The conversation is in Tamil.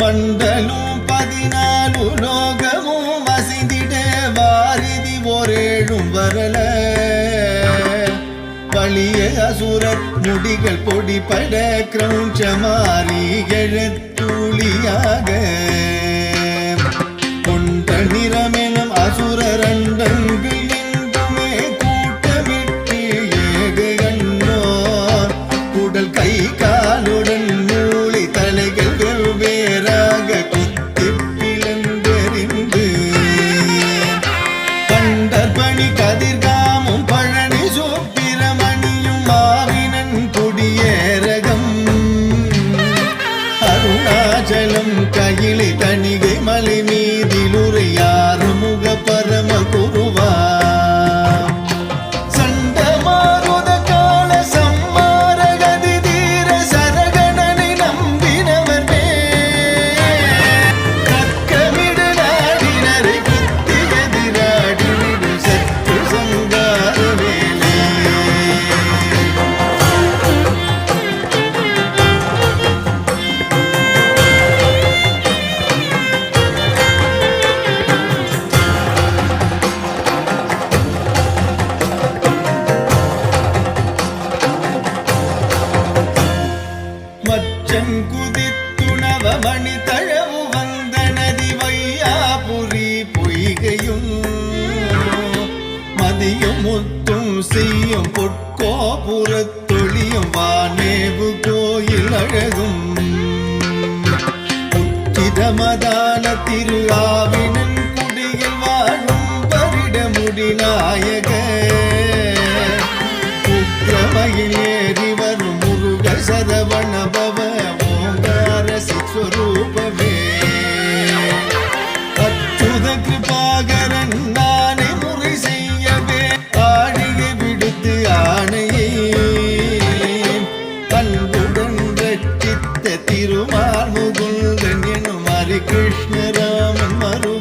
மண்டலும் 14 லோகமும் அசைந்திட வாரிதி ஓரேழும் வரல வலிய அசுரர் முடிகள் பொடிபட கிரௌஞ்சமாரி எழுத்தூளியாக கொண்ட நிறமெனும் அசுரர் அண்டங்கள் எங்குமே கூட்டமிட்டு ஏகு கண்ணோர் உடல் கை காலுடன் மூளை தலைகள் வெவ்வேறாக குத்தி பிளந்தெறிந்து கண்டர் பணி கதிர்காமும் பழனி சுப்பிரமணியும் மாவினன் குடியேரகம் அருணாச்சலம் கையிலை தணிகை மலை மீதிலுரையாறு முக பரம குருவா குதித்துணவ மணி தழவு வந்த நதி வையாபுரி பொய்கையும் மதியும் முத்தும் செய்யும் பொற்கோபுரத்தொழியும் வானேவு கோயில் அழகும் உச்சிதமதான திரு ஆவினன் குடியில் வாழும் பரிட முடிநாயக உக்கிரமையில் ஏறி வரும் முருக சரவண பவ स्वरूपवे अच्युत कृपाकरन नाने मुறை செய்யவே ஆடியை விடுத்து ஆணையை அன்புடன் ரட்சித்த திருமால் முகுந்தன் எனும் ஹரி கிருஷ்ணராமன் மரு